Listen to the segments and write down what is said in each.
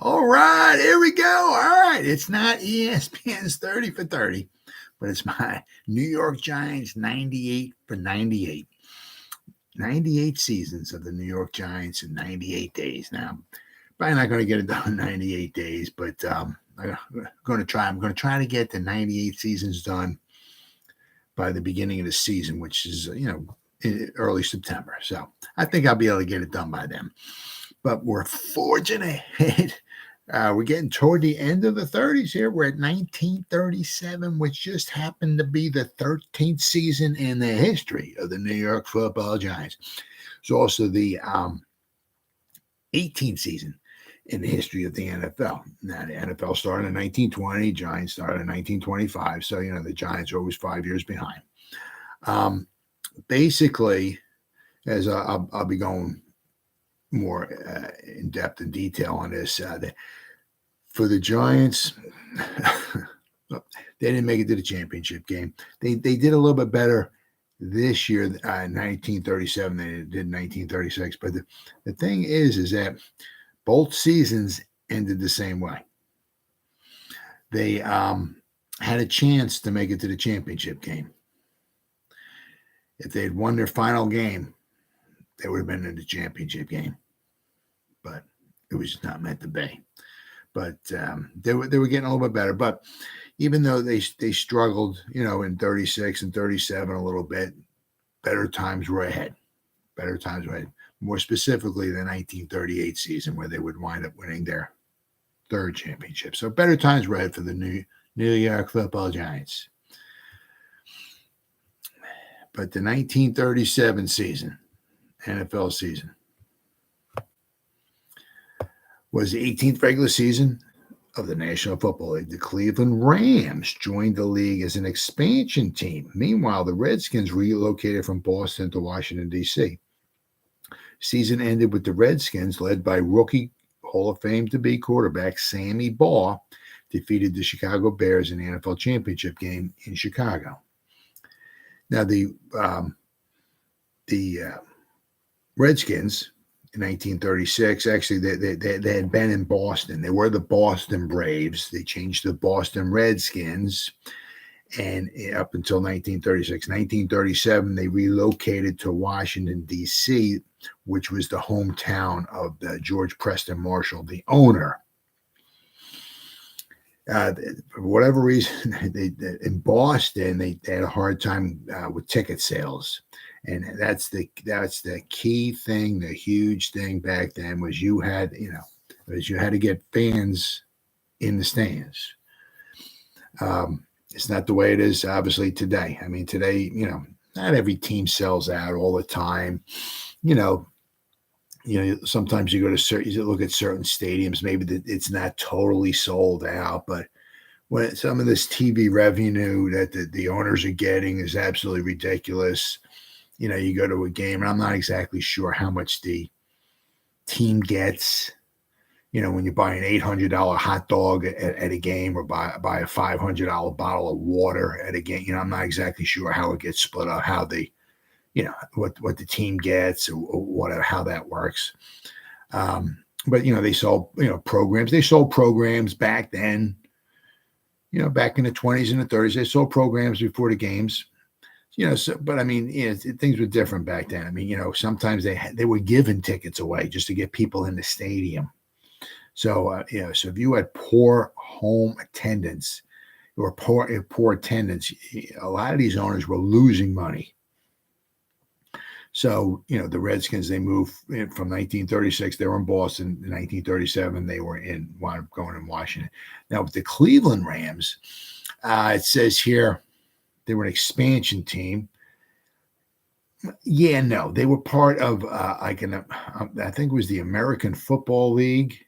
All right, here we go. All right, it's not ESPN's 30 for 30, but it's my New York Giants 98 for 98. 98 seasons of the New York Giants in 98 days. Now, probably not going to get it done in 98 days, but I'm going to try. I'm going to try to get the 98 seasons done by the beginning of the season, which is, early September. So I think I'll be able to get it done by then. But we're forging ahead. We're getting toward the end of the 30s here. We're at 1937, which just happened to be the 13th season in the history of the New York Football Giants. It's also the 18th season in the history of the NFL. Now, the NFL started in 1920. Giants started in 1925. So, the Giants are always 5 years behind. Basically, as I'll be going more in depth and detail on this, for the Giants, they didn't make it to the championship game. They did a little bit better this year, 1937, than they did in 1936. But the thing is that both seasons ended the same way. They had a chance to make it to the championship game. If they had won their final game, they would have been in the championship game. But it was just not meant to be. But they were getting a little bit better. But even though they struggled, in 36 and 37 a little bit, better times were ahead. Better times were ahead. More specifically, the 1938 season, where they would wind up winning their third championship. So better times were ahead for the New York Football Giants. But the 1937 season, NFL season, was the 18th regular season of the National Football League. The Cleveland Rams joined the league as an expansion team. Meanwhile, the Redskins relocated from Boston to Washington, D.C. Season ended with the Redskins, led by rookie Hall of Fame to be quarterback Sammy Baugh, defeated the Chicago Bears in the NFL championship game in Chicago. Now, the Redskins in 1936, actually, they had been in Boston. They were the Boston Braves. They changed to the Boston Redskins, and up until 1936. 1937, they relocated to Washington, D.C., which was the hometown of George Preston Marshall, the owner. For whatever reason, in Boston, they had a hard time with ticket sales. And that's the key thing, the huge thing back then was you had to get fans in the stands. It's not the way it is, obviously, today. I mean, today, not every team sells out all the time. Sometimes you look at certain stadiums, maybe it's not totally sold out, but when some of this TV revenue that the owners are getting is absolutely ridiculous. You go to a game, and I'm not exactly sure how much the team gets. When you buy an $800 hot dog at a game, or buy a $500 bottle of water at a game, I'm not exactly sure how it gets split up, how the what the team gets, or whatever, how that works. But they sold programs. They sold programs back then. Back in the 20s and the 30s, they sold programs before the games. But I mean, things were different back then. I mean, sometimes they were giving tickets away just to get people in the stadium. So so if you had poor home attendance or poor attendance, a lot of these owners were losing money. So, the Redskins, they moved from 1936. They were in Boston. In 1937, they were wound up going in Washington. Now, with the Cleveland Rams, it says here they were an expansion team. Yeah, no, they were part of, I think it was the American Football League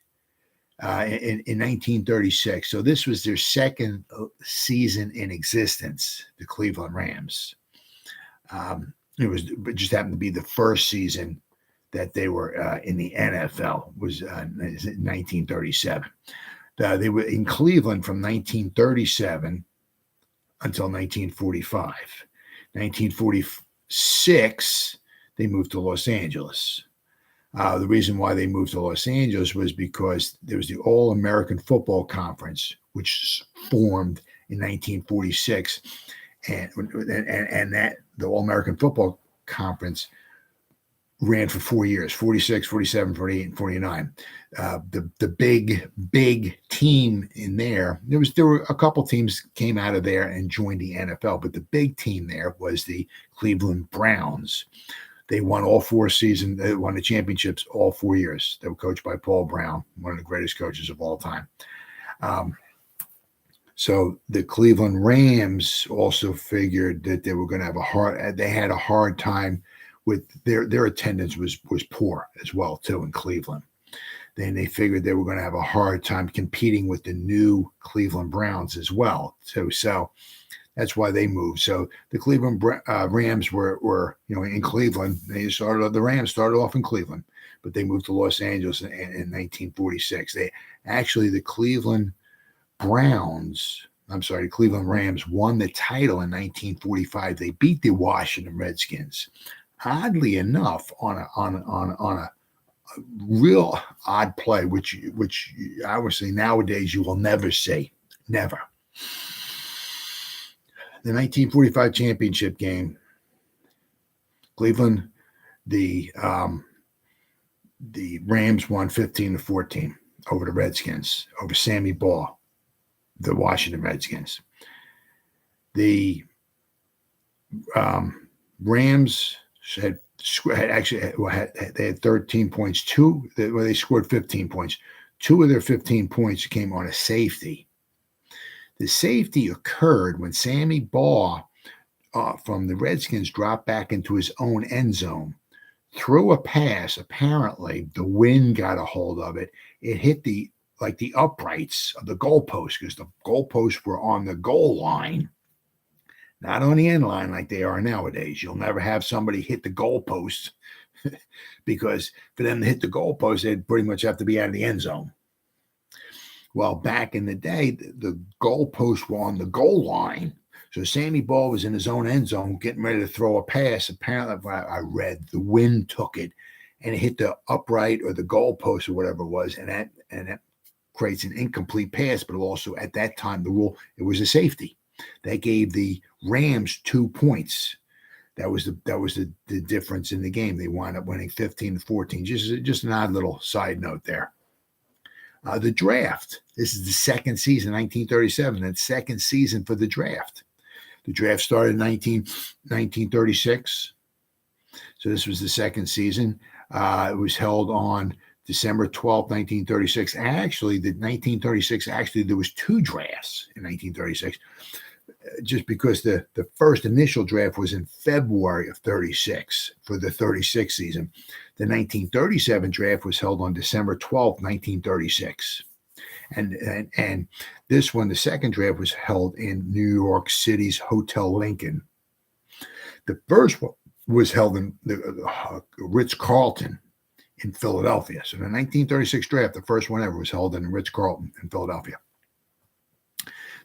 in 1936. So this was their second season in existence, the Cleveland Rams. It just happened to be the first season that they were in the NFL, was 1937. They were in Cleveland from 1937 until 1945. 1946, they moved to Los Angeles. The reason why they moved to Los Angeles was because there was the All-American Football Conference, which formed in 1946, and that the All-American Football Conference ran for 4 years, 46, 47, 48, and 49. The big team in there were a couple teams came out of there and joined the NFL, but the big team there was the Cleveland Browns. They won all 4 seasons. They won the championships all 4 years. They were coached by Paul Brown, one of the greatest coaches of all time. So the Cleveland Rams also figured that they were going to have they had a hard time with their attendance was poor as well too in Cleveland. Then they figured they were going to have a hard time competing with the new Cleveland Browns as well too. So that's why they moved. So the Cleveland Rams were in Cleveland. The Rams started off in Cleveland, but they moved to Los Angeles in 1946. The Cleveland Rams won the title in 1945. They beat the Washington Redskins. Oddly enough, on a real odd play, which obviously nowadays you will never see, never. The 1945 championship game, Cleveland, the Rams won 15-14 over the Redskins, over Sammy Baugh, the Washington Redskins. The Rams had 13 points. They scored 15 points. 2 of their 15 points came on a safety. The safety occurred when Sammy Baugh from the Redskins dropped back into his own end zone, threw a pass. Apparently, the wind got a hold of it. It hit the uprights of the goalpost, because the goalposts were on the goal line, not on the end line like they are nowadays. You'll never have somebody hit the goalpost because for them to hit the goalpost, they'd pretty much have to be out of the end zone. Well, back in the day, the goalposts were on the goal line. So Sammy Baugh was in his own end zone getting ready to throw a pass. Apparently, I read, the wind took it and it hit the upright or the goalpost or whatever it was, and that creates an incomplete pass. But also at that time, the rule, it was a safety. That gave the Rams 2 points. That was the difference in the game. They wound up winning 15-14. Just an odd little side note there. The draft. This is the second season, 1937. That second season for the draft. The draft started in 1936. So this was the second season. It was held on December 12th, 1936. Actually, there was 2 drafts in 1936. Just because the first initial draft was in February of 36 for the 36 season. The 1937 draft was held on December 12th, 1936. And this one, the second draft, was held in New York City's Hotel Lincoln. The first one was held in the Ritz-Carlton in Philadelphia. So the 1936 draft, the first one ever, was held in Ritz-Carlton in Philadelphia.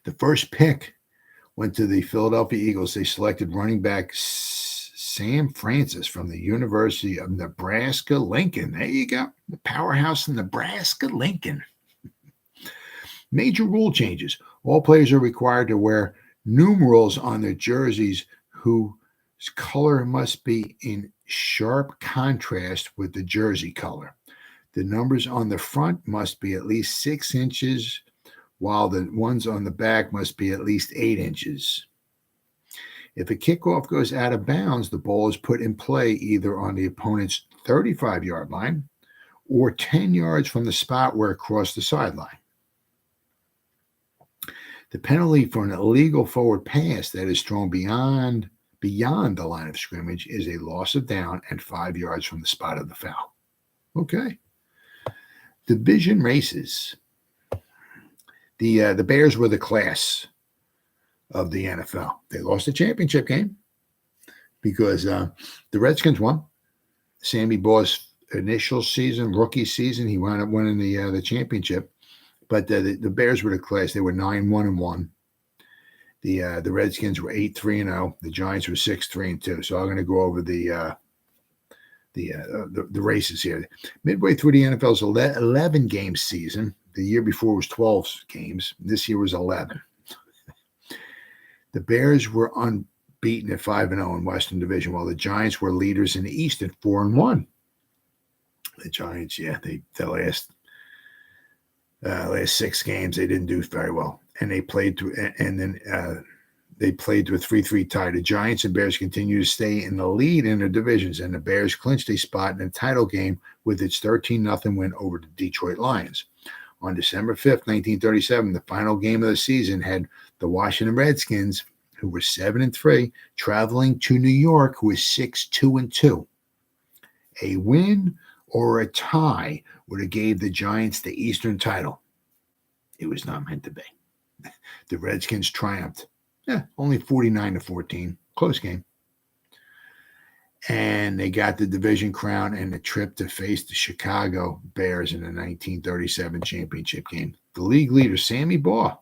The first pick went to the Philadelphia Eagles. They selected running back Sam Francis from the University of Nebraska-Lincoln. There you go. The powerhouse in Nebraska-Lincoln. Major rule changes. All players are required to wear numerals on their jerseys whose color must be in sharp contrast with the jersey color. The numbers on the front must be at least 6 inches, while the ones on the back must be at least 8 inches. If a kickoff goes out of bounds, the ball is put in play either on the opponent's 35-yard line or 10 yards from the spot where it crossed the sideline. The penalty for an illegal forward pass that is thrown beyond the line of scrimmage is a loss of down and 5 yards from the spot of the foul. Okay. Division races. The Bears were the class of the NFL. They lost the championship game because the Redskins won. Sammy Baugh's initial season, rookie season, he wound up winning the championship. But the Bears were the class. They were 9-1-1. The Redskins were 8-3-0. The Giants were 6-3-2. So I'm going to go over the the races here. Midway through the NFL's 11-game season, the year before was 12 games. This year was 11. The Bears were unbeaten at 5-0 in Western Division, while the Giants were leaders in the East at 4-1. The Giants, the last 6 games they didn't do very well, and they played to, and then they played to a 3-3 tie. The Giants and Bears continue to stay in the lead in their divisions, and the Bears clinched a spot in the title game with its 13-0 win over the Detroit Lions. On December 5th, 1937, the final game of the season had the Washington Redskins, who were 7-3, traveling to New York, who was 6-2. A win or a tie would have gave the Giants the Eastern title. It was not meant to be. The Redskins triumphed. Only 49-14. Close game. And they got the division crown and the trip to face the Chicago Bears in the 1937 championship game. The league leader, Sammy Baugh,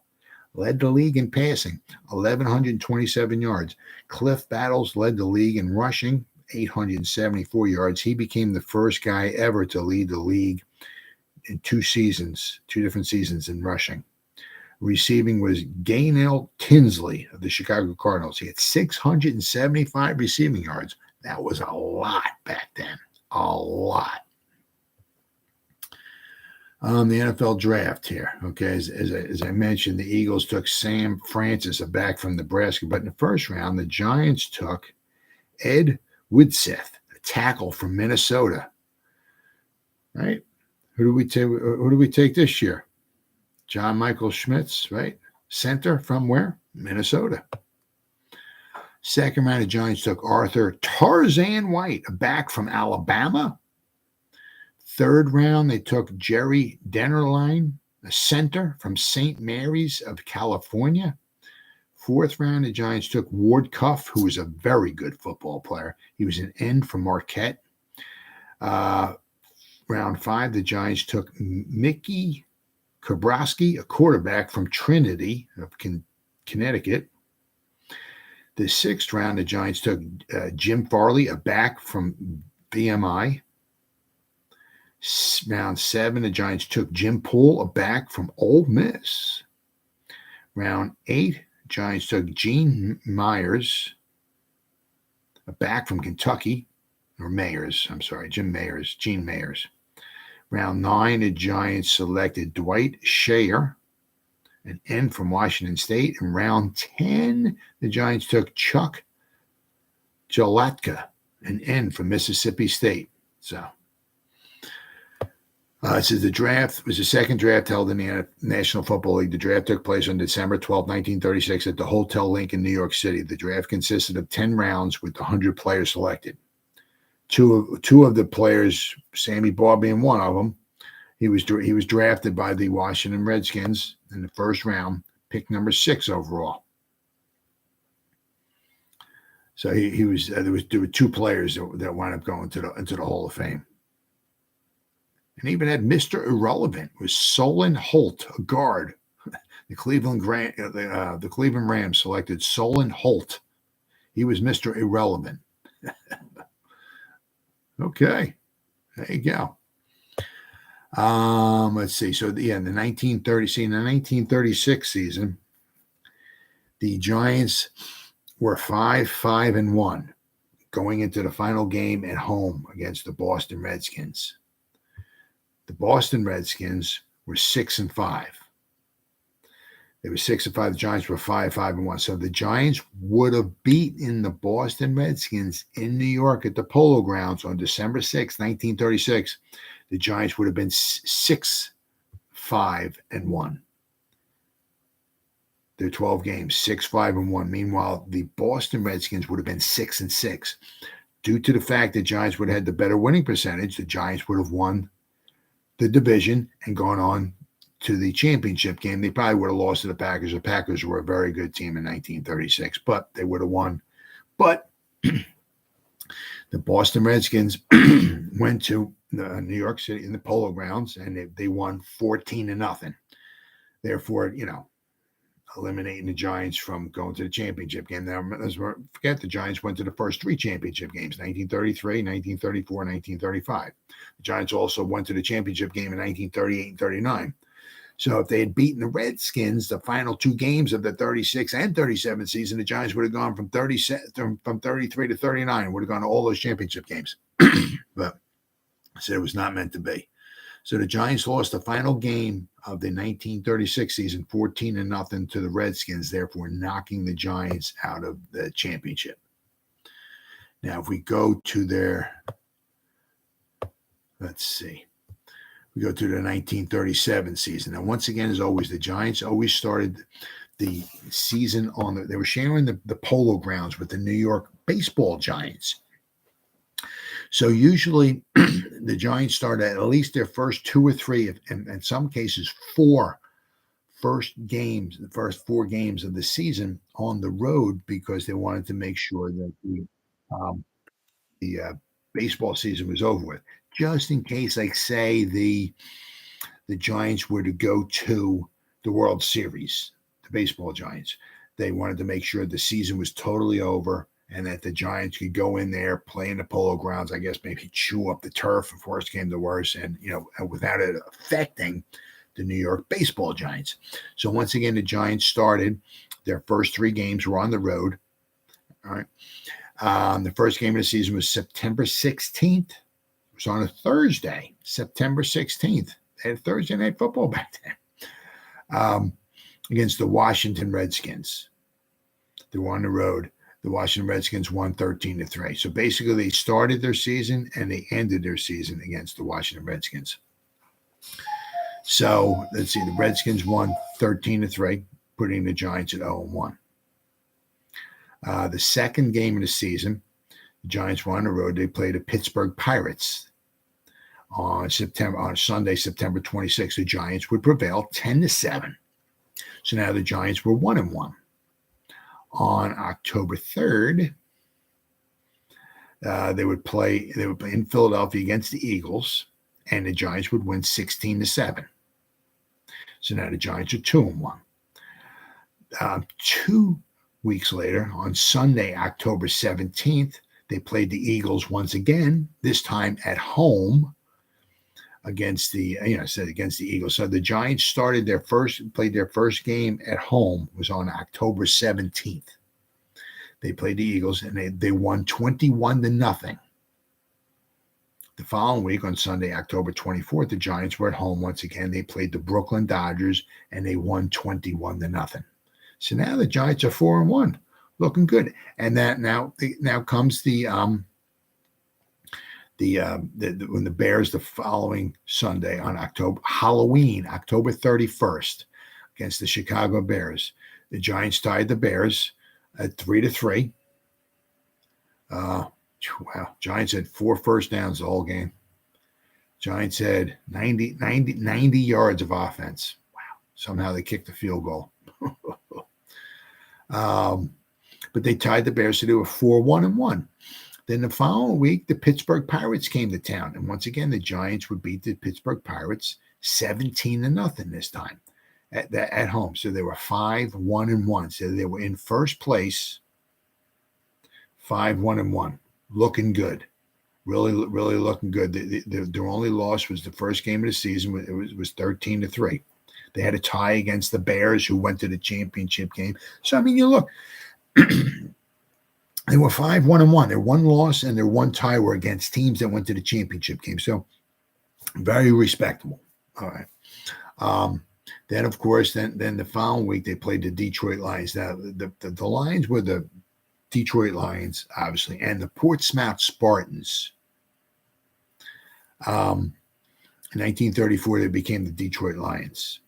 led the league in passing, 1,127 yards. Cliff Battles led the league in rushing, 874 yards. He became the first guy ever to lead the league in 2 different seasons in rushing. Receiving was Gaynell Tinsley of the Chicago Cardinals. He had 675 receiving yards. That was a lot back then. A lot. The NFL draft here. Okay, as I mentioned, the Eagles took Sam Francis, a back from Nebraska. But in the first round, the Giants took Ed Widseth, a tackle from Minnesota. Right? Who do we take this year? John Michael Schmitz, right? Center from where? Minnesota. Second round, the Giants took Arthur Tarzan White, a back from Alabama. Third round, they took Jerry Dennerlein, a center from St. Mary's of California. Fourth round, the Giants took Ward Cuff, who was a very good football player. He was an end from Marquette. Round 5, the Giants took Mickey Kabrowski, a quarterback from Trinity of Connecticut. The 6th round, the Giants took Jim Farley, a back from VMI. Round 7, the Giants took Jim Poole, a back from Ole Miss. Round 8, Giants took Gene Myers, a back from Kentucky, Gene Mayers. Round 9, the Giants selected Dwight Shayer, an end from Washington State. In round 10, the Giants took Chuck Jalatka, an end from Mississippi State. So, it says the draft was the second draft held in the National Football League. The draft took place on December 12, 1936 at the Hotel Link in New York City. The draft consisted of 10 rounds with 100 players selected. Two of the players, Sammy Baugh being one of them, he was drafted by the Washington Redskins in the first round, pick number 6 overall. So there were 2 players that wound up going into the Hall of Fame. And even had Mr. Irrelevant was Solon Holt, a guard. The Cleveland Rams selected Solon Holt. He was Mr. Irrelevant. Okay, there you go. Let's see. So in the 1936 season, the Giants were 5-1 going into the final game at home against the Boston Redskins. The Boston Redskins were 6-5. They were 6-5. The Giants were 5-1. So the Giants would have beaten the Boston Redskins in New York at the Polo Grounds on December 6, 1936. The Giants would have been 6-5-1. Their 12 games, 6-5-1. Meanwhile, the Boston Redskins would have been 6-6. Due to the fact that Giants would have had the better winning percentage, the Giants would have won the division and gone on to the championship game. They probably would have lost to the Packers. The Packers were a very good team in 1936, but they would have won. But the Boston Redskins went to New York City in the Polo Grounds, and they won 14-0. Therefore, eliminating the Giants from going to the championship game. Now, let's forget the Giants went to the first 3 championship games, 1933, 1934, 1935. The Giants also went to the championship game in 1938 and 39. So if they had beaten the Redskins the final 2 games of the 36 and 37 season, the Giants would have gone from 33 to 39, would have gone to all those championship games. But I said it was not meant to be. So the Giants lost the final game of the 1936 season, 14-0 to the Redskins, therefore knocking the Giants out of the championship. Now, if we go to we go to the 1937 season. Now, once again, as always, the Giants always started the season they were sharing the polo grounds with the New York baseball Giants. So usually the Giants start at least their first 2 or 3, and in some cases 4 the first 4 games of the season on the road, because they wanted to make sure that the baseball season was over with. Just in case, like say the Giants were to go to the World Series, the baseball Giants, they wanted to make sure the season was totally over and that the Giants could go in there, play in the polo grounds, I guess maybe chew up the turf if worse came to worse, and without it affecting the New York baseball Giants. So once again, the Giants started their first 3 games were on the road. All right. The first game of the season was September 16th. It was on a Thursday, September 16th. They had Thursday night football back then against the Washington Redskins. They were on the road. The Washington Redskins won 13-3. So basically, they started their season and they ended their season against the Washington Redskins. So let's see, the Redskins won 13-3, putting the Giants at 0-1. The second game of the season, the Giants were on the road. They played the Pittsburgh Pirates on Sunday, September 26th. The Giants would prevail 10-7. So now the Giants were 1-1. On October 3rd, they would play in Philadelphia against the Eagles, and the Giants would win 16-7. So now the Giants are 2-1. 2 weeks later, on Sunday, October 17th, they played the Eagles once again, this time at home against the Eagles. So the Giants played their first game at home was on October 17th. They played the Eagles and they won 21-0. The following week on Sunday, October 24th, the Giants were at home once again. They played the Brooklyn Dodgers and they won 21-0. So now the Giants are 4-1, looking good. And that now comes when the Bears the following Sunday on Halloween, October 31st, against the Chicago Bears. The Giants tied the Bears at 3-3. Wow. Giants had 4 first downs the whole game. Giants had 90 yards of offense. Wow. Somehow they kicked the field goal. But they tied the Bears, so they were 4-1-1. Then the following week, the Pittsburgh Pirates came to town. And once again, the Giants would beat the Pittsburgh Pirates 17-0 this time at home. So they were 5-1-1. So they were in first place, 5-1-1. Looking good. Really, really looking good. Their only loss was the first game of the season. It was 13-3. They had a tie against the Bears, who went to the championship game. So, I mean, you look, they were 5-1-1. Their one loss and their one tie were against teams that went to the championship game. So, very respectable. All right. Then, of course, then the following week, they played the Detroit Lions. Now, the Lions were the Detroit Lions, obviously, and the Portsmouth Spartans. In 1934, they became the Detroit Lions.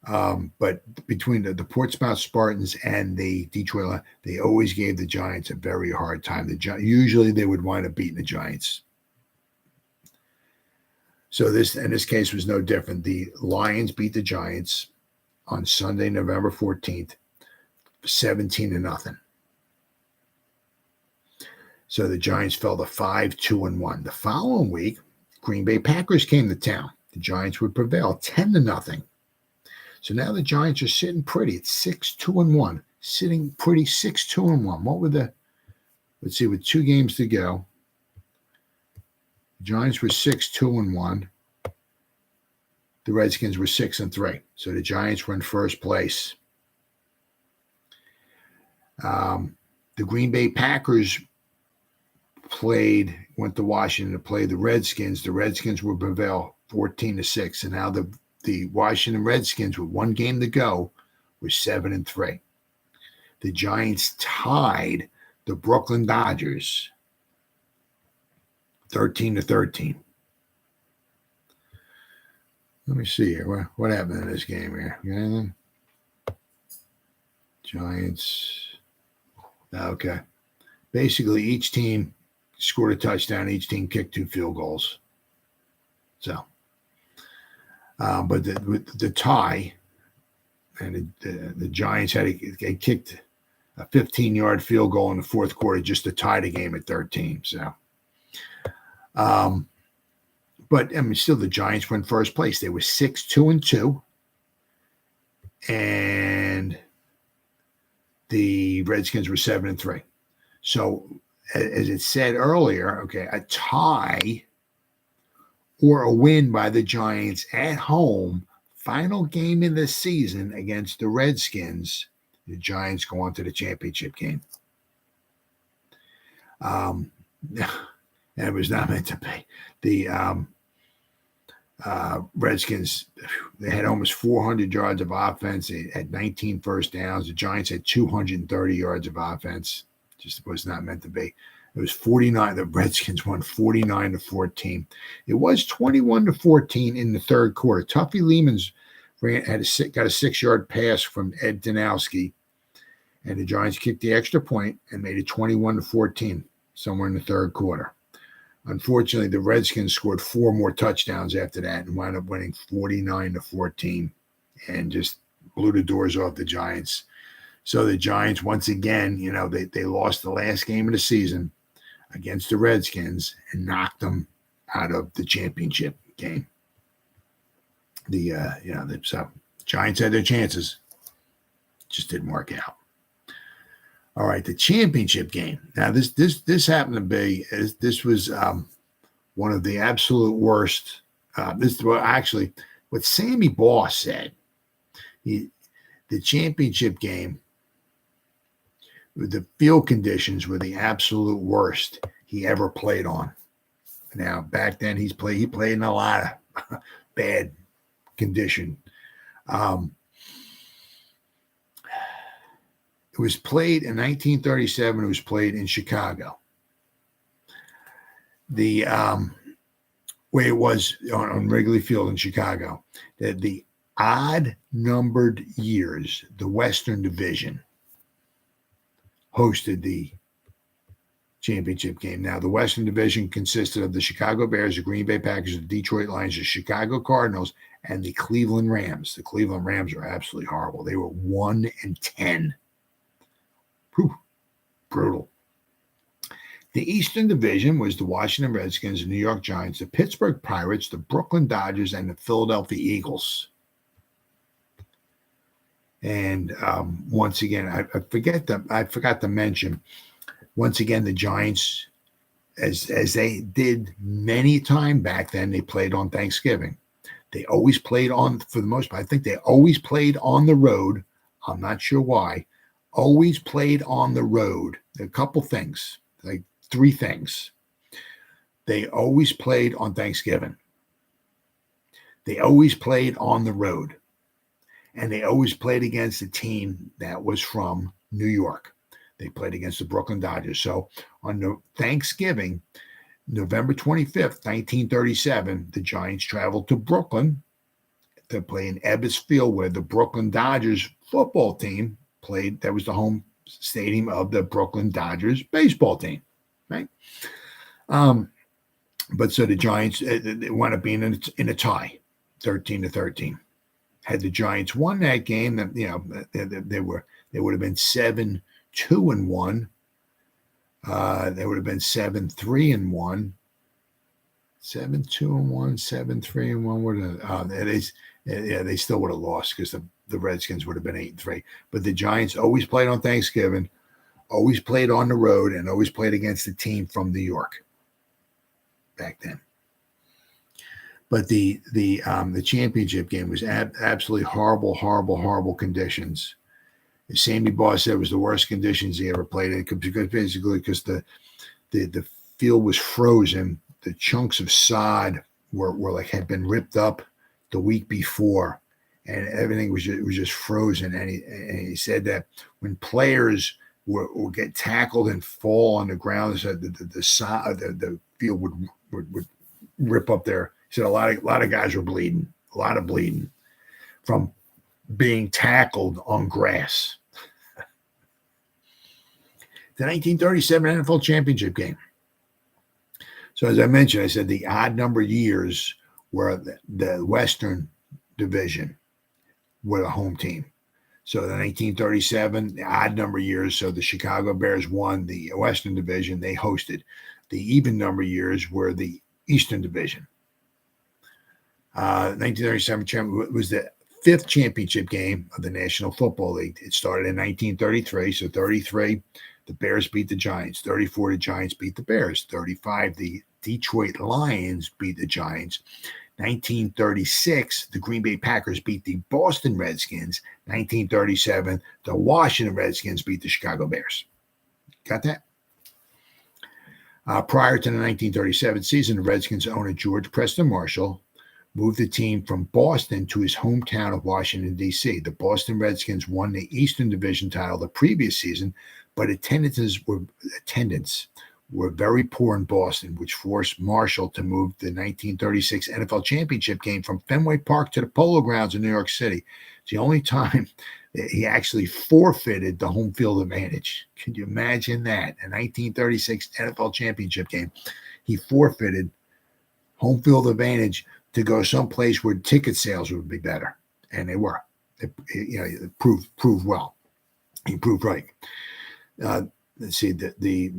But between the Portsmouth Spartans and the Detroit Lions, they always gave the Giants a very hard time. Usually they would wind up beating the Giants. So this case was no different. The Lions beat the Giants on Sunday, November 14th, 17-0. So the Giants fell to 5-2-1. The following week, Green Bay Packers came to town. The Giants would prevail 10-0. So now the Giants are sitting pretty. It's 6-2-1. Sitting pretty 6-2-1. What were the, let's see, with 2 games to go. The Giants were 6-2-1. The Redskins were 6-3. So the Giants were in first place. The Green Bay Packers went to Washington to play the Redskins. The Redskins would prevail 14-6. And now the Washington Redskins, with 1 game to go, were 7-3. The Giants tied the Brooklyn Dodgers 13-13. Let me see here. What happened in this game here? You got anything? Giants. Okay. Basically, each team scored a touchdown. Each team kicked 2 field goals. So, but the tie, and the Giants they kicked a 15-yard field goal in the fourth quarter just to tie the game at 13. So, but I mean, still the Giants were in first place. They were 6-2-2, and the Redskins were 7-3. So, as it said earlier, okay, a tie or a win by the Giants at home, final game in the season against the Redskins, the Giants go on to the championship game. And it was not meant to be. The Redskins, they had almost 400 yards of offense. They had 19 first downs. The Giants had 230 yards of offense. Just was not meant to be. It was 49. The Redskins won 49-14. It was 21-14 in the third quarter. Tuffy Lemons got a 6-yard pass from Ed Danowski, and the Giants kicked the extra point and made it 21-14 somewhere in the third quarter. Unfortunately, the Redskins scored 4 more touchdowns after that and wound up winning 49-14 and just blew the doors off the Giants. So the Giants, once again, they lost the last game of the season against the Redskins and knocked them out of the championship game. So Giants had their chances, just didn't work out. All right, the championship game. Now this happened to be this was one of the absolute worst. What Sammy Boss said. The championship game, the field conditions were the absolute worst he ever played on. Now, back then he played in a lot of bad condition. It was played in 1937. It was played in Chicago. The way it was on Wrigley Field in Chicago, that the odd numbered years, the Western Division hosted the championship game. Now, the Western Division consisted of the Chicago Bears, the Green Bay Packers, the Detroit Lions, the Chicago Cardinals, and the Cleveland Rams. The Cleveland Rams were absolutely horrible. They were 1-10. Whew, brutal. The Eastern Division was the Washington Redskins, the New York Giants, the Pittsburgh Pirates, the Brooklyn Dodgers, and the Philadelphia Eagles. And once again, I forgot to mention, once again, the Giants, as they did many times back then, they played on Thanksgiving. They always played for the most part, I think they always played on the road. I'm not sure why. Always played on the road. A couple things, like 3 things. They always played on Thanksgiving. They always played on the road. And they always played against a team that was from New York. They played against the Brooklyn Dodgers. So on Thanksgiving, November 25th, 1937, the Giants traveled to Brooklyn to play in Ebbets Field, where the Brooklyn Dodgers football team played. That was the home stadium of the Brooklyn Dodgers baseball team, right? But so the Giants, it wound up being in a tie, 13-13. Had the Giants won that game, they would have been 7-2-1. They would have been 7-3-1. 7-2-1, 7-3-1. What? It is Yeah, they still would have lost because the Redskins would have been 8-3. But the Giants always played on Thanksgiving, always played on the road, and always played against a team from New York back then. But the championship game was absolutely horrible conditions. As Sammy Baugh said, it was the worst conditions he ever played in, because the field was frozen. The chunks of sod were like had been ripped up the week before, and everything was just frozen. And he said that when players would get tackled and fall on the ground, so the field would rip up there. He said a lot of guys were bleeding, a lot of bleeding from being tackled on grass. The 1937 NFL Championship game. So as I mentioned, I said the odd number years were the Western Division were the home team. So the 1937, the odd number years, so the Chicago Bears won the Western Division. They hosted. The even number years were the Eastern Division. 1937 was the fifth championship game of the National Football League. It started in 1933. So 33, the Bears beat the Giants. 34, the Giants beat the Bears. 35, the Detroit Lions beat the Giants. 1936, the Green Bay Packers beat the Boston Redskins. 1937, the Washington Redskins beat the Chicago Bears. Got that? Prior to the 1937 season, the Redskins owner George Preston Marshall moved the team from Boston to his hometown of Washington, D.C. The Boston Redskins won the Eastern Division title the previous season, but attendance were very poor in Boston, which forced Marshall to move the 1936 NFL Championship game from Fenway Park to the Polo Grounds in New York City. It's the only time that he actually forfeited the home field advantage. Can you imagine that? A 1936 NFL Championship game, he forfeited home field advantage to go someplace where ticket sales would be better, and they were. It proved well. He proved right. Let's see, the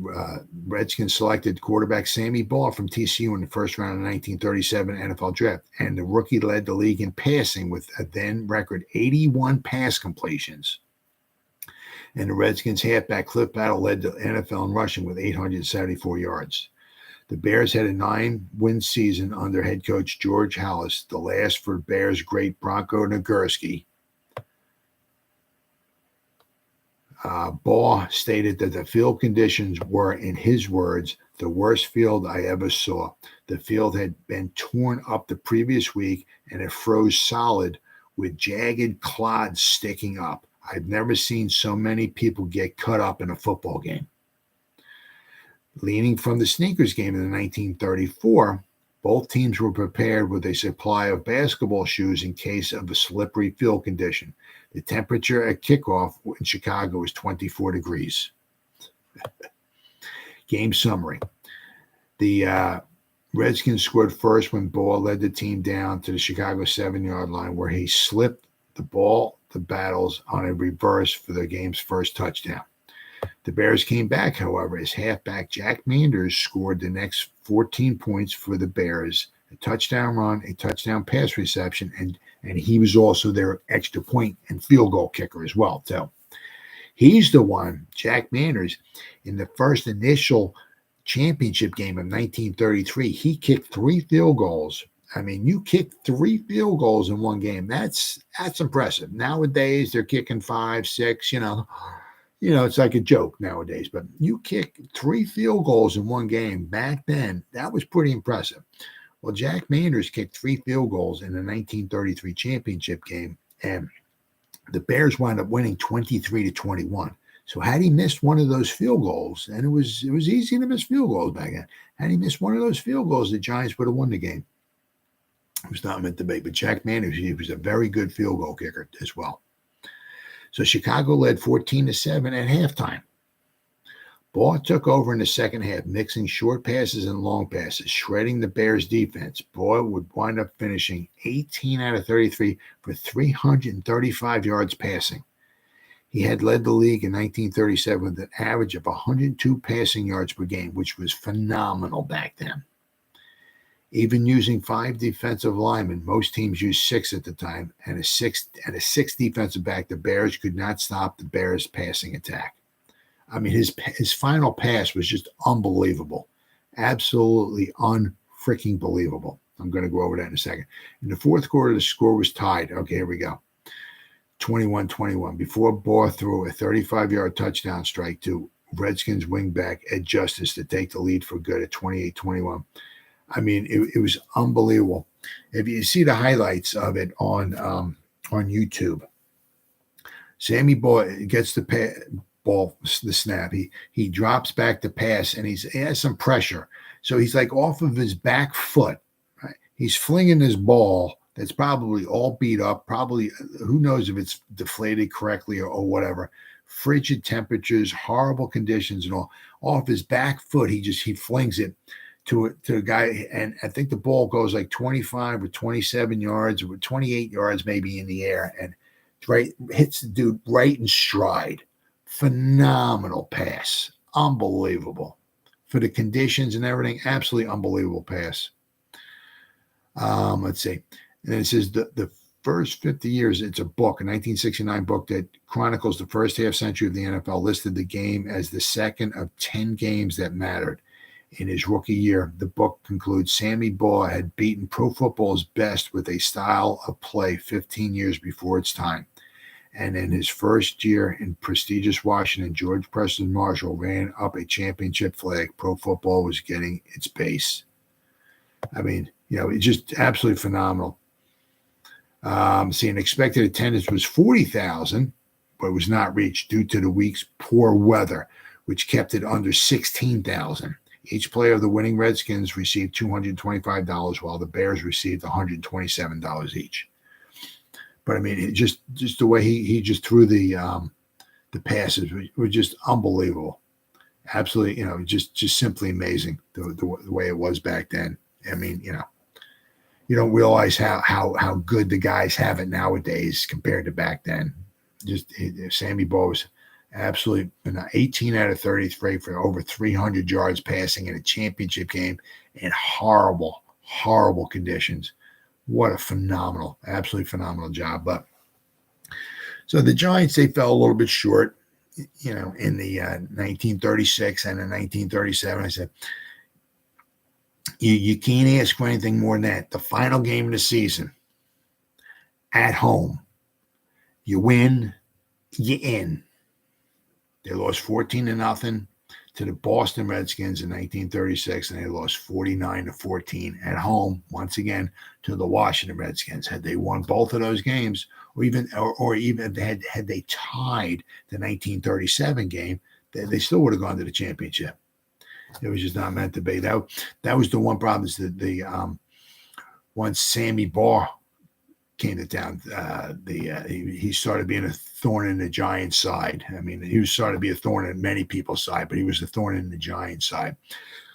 Redskins selected quarterback Sammy Baugh from TCU in the first round of the 1937 NFL draft, and the rookie led the league in passing with a then record 81 pass completions. And the Redskins halfback Cliff Battle led the NFL in rushing with 874 yards. The Bears had a 9-win season under head coach George Halas, the last for Bears great Bronco Nagurski. Baugh stated that the field conditions were, in his words, the worst field I ever saw. The field had been torn up the previous week, and it froze solid with jagged clods sticking up. I've never seen so many people get cut up in a football game. Leaning from the sneakers game in 1934, both teams were prepared with a supply of basketball shoes in case of a slippery field condition. The temperature at kickoff in Chicago was 24 degrees. Game summary. The Redskins scored first when Baugh led the team down to the Chicago 7-yard line, where he slipped the ball to Battles on a reverse for the game's first touchdown. The Bears came back, however, as halfback Jack Manders scored the next 14 points for the Bears, a touchdown run, a touchdown pass reception, and he was also their extra point and field goal kicker as well, too. He's the one, Jack Manders, in the first initial championship game of 1933, he kicked 3 field goals. I mean, you kick 3 field goals in one game. That's impressive. Nowadays, they're kicking 5, 6, it's like a joke nowadays, but you kick 3 field goals in one game. Back then, that was pretty impressive. Well, Jack Manders kicked 3 field goals in the 1933 championship game, and the Bears wound up winning 23-21. So had he missed one of those field goals, and it was easy to miss field goals back then. Had he missed one of those field goals, the Giants would have won the game. It was not meant to be, but Jack Manders, he was a very good field goal kicker as well. So Chicago led 14-7 at halftime. Baugh took over in the second half, mixing short passes and long passes, shredding the Bears' defense. Baugh would wind up finishing 18 out of 33 for 335 yards passing. He had led the league in 1937 with an average of 102 passing yards per game, which was phenomenal back then. even using 5 defensive linemen. Most teams used 6 at the time, and a sixth defensive back. The Bears could not stop the Bears' passing attack. I mean, his final pass was just unbelievable, absolutely unfreaking believable. I'm going to go over that in a second. In the fourth quarter, the score was tied. Okay, here we go. 21-21. Before Barr threw a 35-yard touchdown strike to Redskins wingback Ed Justice to take the lead for good at 28-21. I mean, it was unbelievable. If you see the highlights of it on YouTube, Sammy Barr gets the ball, the snap. He drops back to pass, and he has some pressure. So he's like off of his back foot. Right? He's flinging his ball that's probably all beat up, probably who knows if it's deflated correctly or whatever. Frigid temperatures, horrible conditions, and all. Off his back foot, he flings it to a guy, and I think the ball goes like 25 or 27 yards or 28 yards maybe in the air, and hits the dude right in stride. Phenomenal pass, unbelievable for the conditions and everything. Absolutely unbelievable pass. Let's see. And then it says the first 50 years, it's a book, a 1969 book that chronicles the first half century of the NFL, listed the game as the second of 10 games that mattered in his rookie year. The book concludes Sammy Barr had beaten pro football's best with a style of play 15 years before its time. And in his first year in prestigious Washington, George Preston Marshall ran up a championship flag. Pro football was getting its base. I mean, it's just absolutely phenomenal. An expected attendance was 40,000, but it was not reached due to the week's poor weather, which kept it under 16,000. Each player of the winning Redskins received $225, while the Bears received $127 each. But I mean, just the way he just threw the passes was just unbelievable. Absolutely, just simply amazing the way it was back then. I mean, you don't realize how good the guys have it nowadays compared to back then. Sammy Barr was absolutely 18 out of 33 for over 300 yards passing in a championship game in horrible, horrible conditions. What a absolutely phenomenal job. But so the Giants, they fell a little bit short, in the 1936 and in 1937. I said, you can't ask for anything more than that. The final game of the season, at home, you win, you in. They lost 14-0 to the Boston Redskins in 1936, and they lost 49-14 at home once again to the Washington Redskins. Had they won both of those games, or even had they tied the 1937 game, they still would have gone to the championship. It was just not meant to be. That was the one problem, is that once Sammy Barr came to town, he started being a thorn in the Giants' side. I mean, he was starting to be a thorn in many people's side, but he was a thorn in the Giants' side.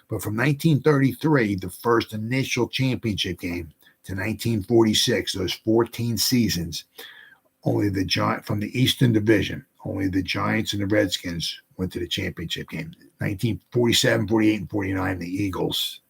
But from 1933, the first initial championship game, to 1946, those 14 seasons, only from the Eastern Division, only the Giants and the Redskins went to the championship game. 1947, 48, and 49, the Eagles,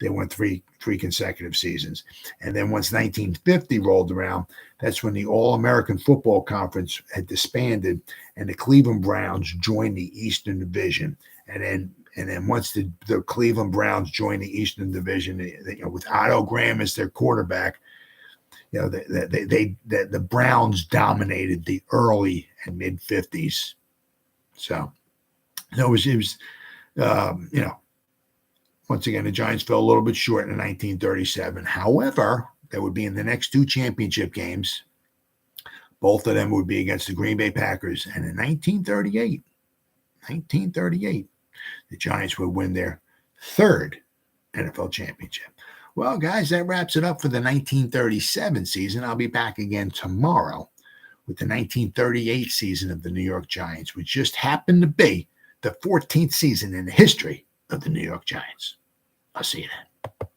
they won three consecutive seasons. And then once 1950 rolled around, that's when the All-American Football Conference had disbanded, and the Cleveland Browns joined the Eastern Division. And then once the Cleveland Browns joined the Eastern Division, with Otto Graham as their quarterback, the Browns dominated the early and mid 50s. So it was once again, the Giants fell a little bit short in 1937. However, that would be in the next 2 championship games. Both of them would be against the Green Bay Packers. And in 1938, the Giants would win their 3rd NFL championship. Well, guys, that wraps it up for the 1937 season. I'll be back again tomorrow with the 1938 season of the New York Giants, which just happened to be the 14th season in the history of the New York Giants. I'll see you then.